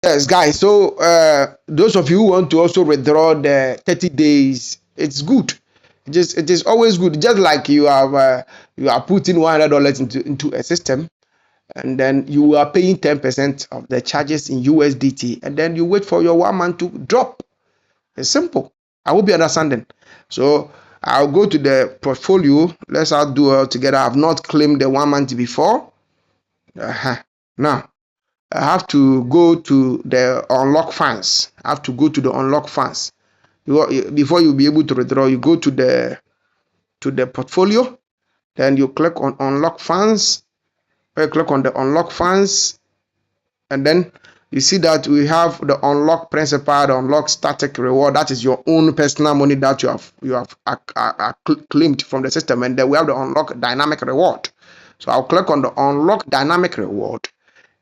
Yes, guys. So those of you who want to also withdraw the 30 days, it's good. It is always good. Just like you are putting $100 into a system, and then you are paying 10% of the charges in USDT, and then you wait for your 1 month to drop. It's simple. I hope you understanding. So I'll go to the portfolio. Let's all do it together. I've not claimed the 1 month before. Now I have to go to the unlock funds. I have to go to the unlock funds. Before you'll be able to withdraw, you go to the portfolio, then you click on unlock funds. You click on the unlock funds, and then you see that we have the unlock principal, the unlock static reward. That is your own personal money that you have claimed from the system, and then we have the unlock dynamic reward. So I'll click on the unlock dynamic reward,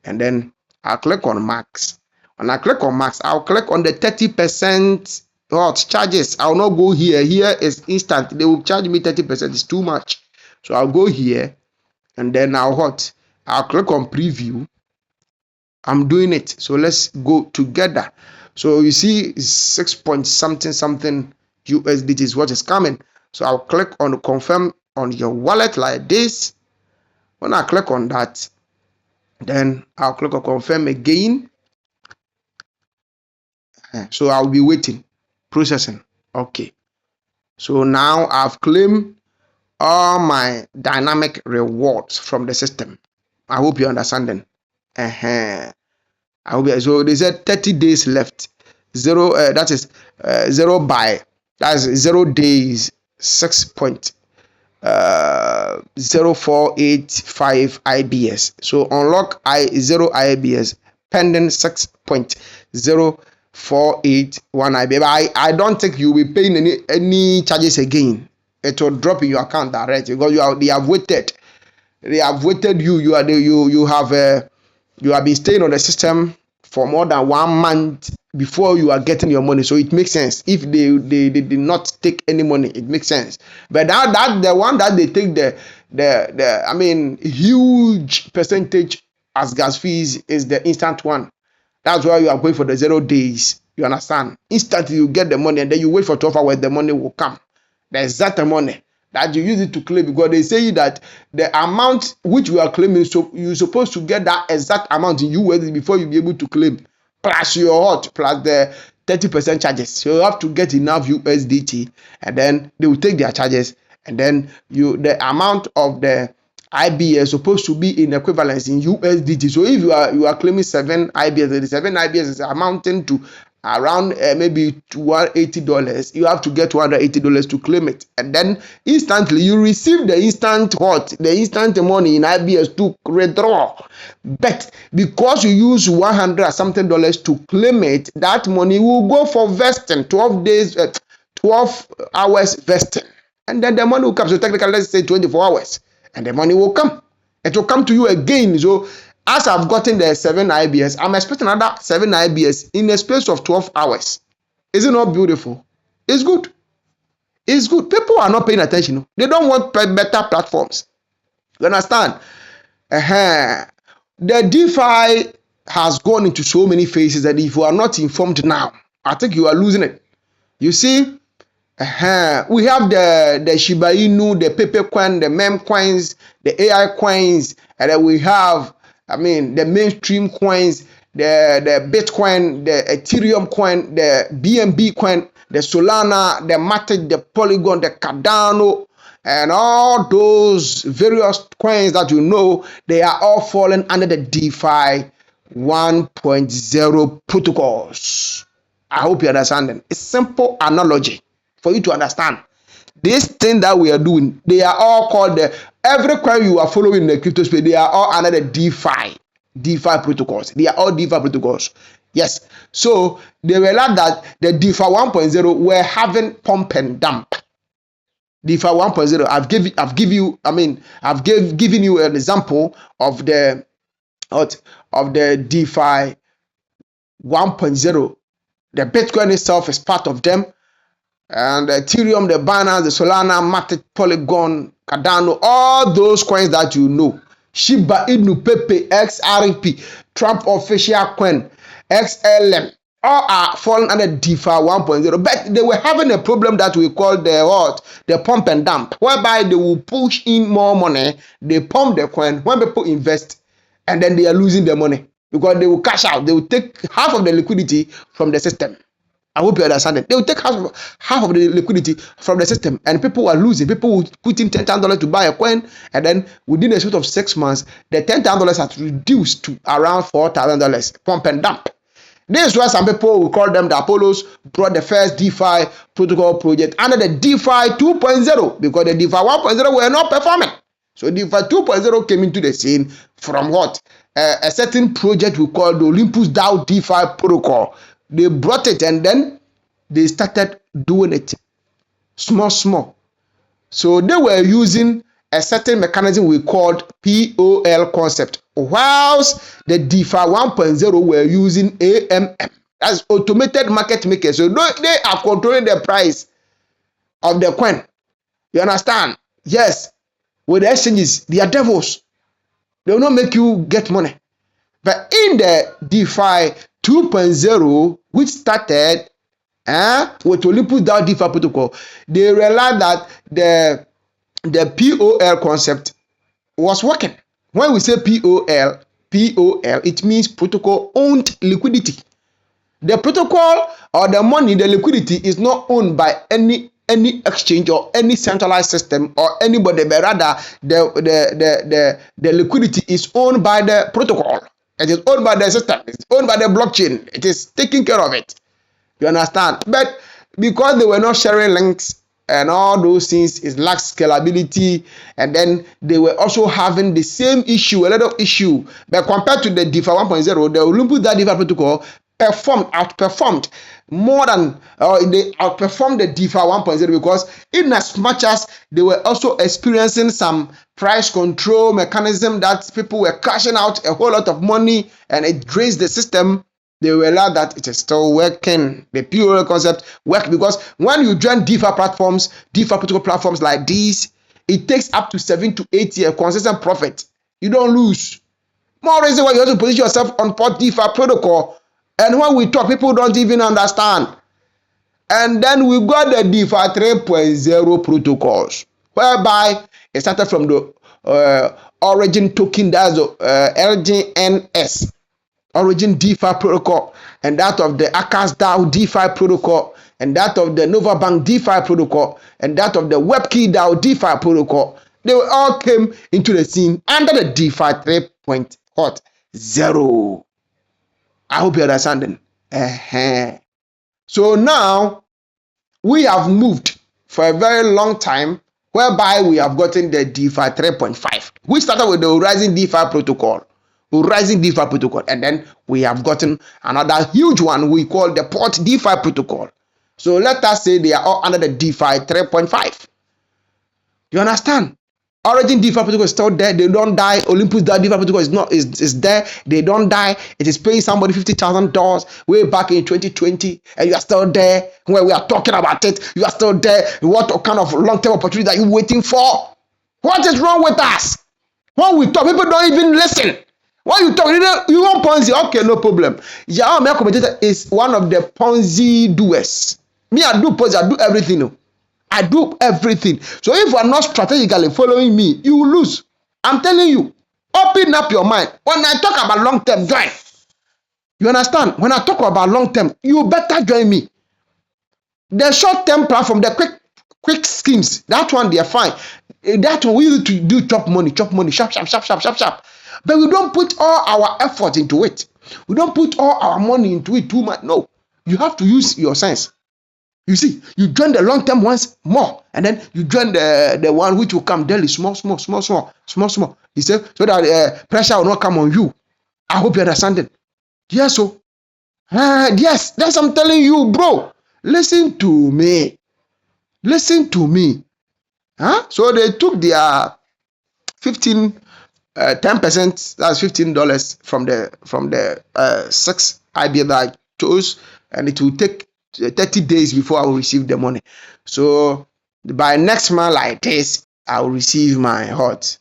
and then I'll click on max. When I click on max, I'll click on the 30% charges. I'll not go here. Here is instant. They will charge me 30%. It's too much. So I'll go here, and then I'll click on preview. I'm doing it. So let's go together. So you see 6 point something USDT is what is coming. So I'll click on confirm on your wallet like this. When I click on that, then I'll click on confirm again. So I'll be waiting, processing. Okay. So now I've claimed all my dynamic rewards from the system. I hope you're understanding. So they said 30 days left. That is 0 days, 6.0485 IBS. So unlock 0 IBS pending 6.0481 IBS. I don't think you'll be paying any charges again. It will drop in your account direct because they have waited. They have waited you. You have been staying on the system for more than 1 month before you are getting your money. So it makes sense. If they did not take any money, it makes sense. But that the one that they take the huge percentage as gas fees is the instant one. That's why you are going for the 0 days. You understand? Instantly you get the money, and then you wait for 12 hours, the money will come. The exact money that you use it to claim, because they say that the amount which you are claiming, so you're supposed to get that exact amount in USD before you be able to claim, plus your plus the 30% charges. So you have to get enough USDT, and then they will take their charges, and then the amount of the IBS is supposed to be in equivalence in USDT. So if you are claiming 7 IBS, the 7 IBS is amounting to around maybe $280. You have to get $280 to claim it, and then instantly you receive the instant money in IBS to withdraw. But because you use $100 something to claim it, that money will go for vesting, 12 days, 12 hours vesting, and then the money will come. So technically, let's say 24 hours, and the money will come. It will come to you again. So as I've gotten the 7 IBS, I'm expecting another 7 IBS in a space of 12 hours. Is it not beautiful? It's good. It's good. People are not paying attention. They don't want better platforms. You understand? The DeFi has gone into so many phases that if you are not informed now, I think you are losing it. You see, we have the Shiba Inu, the Pepe coin, the meme coins, the AI coins, and then we have the mainstream coins, the Bitcoin, the Ethereum coin, the BNB coin, the Solana, the Matic, the Polygon, the Cardano, and all those various coins that they are all falling under the DeFi 1.0 protocols. I hope you understand them. It's simple analogy for you to understand. This thing that we are doing, they are all called every coin you are following in the crypto space, they are all under the DeFi protocols. They are all DeFi protocols. Yes. So they realized that the DeFi 1.0 were having pump and dump. DeFi 1.0, I've given you an example of the DeFi 1.0. The Bitcoin itself is part of them. And the Ethereum, the Binance, the Solana, Matic, Polygon, Cardano, all those coins that you know. Shiba Inu, Pepe, XRP, Trump official coin, XLM, all are falling under DeFi 1.0, but they were having a problem that we call the what? The pump and dump, whereby they will push in more money, they pump the coin when people invest, and then they are losing the money because they will cash out. They will take half of the liquidity from the system. I hope you understand it. They will take half of the liquidity from the system, and people are losing. People will put in $10,000 to buy a coin, and then within a space of 6 months, the $10,000 has reduced to around $4,000. Pump and dump. This is why some people will call them the Apollos brought the first DeFi protocol project under the DeFi 2.0 because the DeFi 1.0 were not performing. So DeFi 2.0 came into the scene from what? A certain project we call the Olympus DAO DeFi protocol. They brought it and then they started doing it small. So they were using a certain mechanism we called POL concept, whilst the DeFi 1.0 were using AMM, as automated market makers. So they are controlling the price of the coin. You understand? Yes, with the exchanges, they are devils. They will not make you get money. But in the DeFi 2.0, which started with Olympus DAO DeFi protocol, they realized that the POL concept was working. When we say POL, it means protocol owned liquidity. The protocol or the money, the liquidity is not owned by any exchange or any centralized system or anybody, but rather the liquidity is owned by the protocol. It is owned by the system. It's owned by the blockchain. It is taking care of it. You understand? But because they were not sharing links and all those things, it lacks scalability, and then they were also having the same issue, a lot of issue. But compared to the DeFi 1.0, the Olympus DAO DeFi protocol outperformed more than they outperformed the DeFi 1.0 because in as much as they were also experiencing some price control mechanism that people were cashing out a whole lot of money and it drains the system, they realized that it is still working. The POL concept works because when you join DeFi platforms, DeFi protocol platforms like these, it takes up to 7 to 8 years consistent profit. You don't lose. More reason why you have to position yourself on Pots DeFi protocol. And when we talk, people don't even understand. And then we got the DeFi 3.0 protocols, whereby it started from the origin token, that's the LGNS, Origin DeFi protocol, and that of the Akas DAO DeFi protocol, and that of the Novabank DeFi protocol, and that of the WebKey DAO DeFi protocol. They all came into the scene under the DeFi 3.0. I hope you're understanding. So now we have moved for a very long time, whereby we have gotten the DeFi 3.5. We started with the Rising DeFi protocol. And then we have gotten another huge one we call the Pots DeFi protocol. So let us say they are all under the DeFi 3.5. You understand? Origin DeFi protocol is still there. They don't die. Olympus DAO DeFi protocol is there. They don't die. It is paying somebody $50,000 way back in 2020, and you are still there. When we are talking about it, you are still there. What kind of long-term opportunity are you waiting for? What is wrong with us? When we talk, people don't even listen. When you talk, you want Ponzi, okay, no problem. Yeah, my commentator is one of the Ponzi doers. Me, I do Ponzi, I do everything. I do everything. So if you are not strategically following me, you will lose. I'm telling you, open up your mind. When I talk about long-term, join. You understand? When I talk about long-term, you better join me. The short-term platform, the quick schemes, that one they are fine. That one we need to do chop money, sharp. But we don't put all our effort into it. We don't put all our money into it too much. No, you have to use your sense. You see, you join the long-term ones more, and then you join the one which will come daily, small. You see, so that pressure will not come on you. I hope you understand it. Yes, so yes, that's what I'm telling you, bro. Listen to me. So they took their 10%, that's $15 from the 6 IBA that I chose, and it will take 30 days before I will receive the money. So by next month like this, I will receive my 6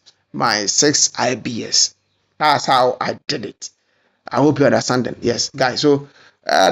IBS. That's how I did it. I hope you understand them. Yes, guys. So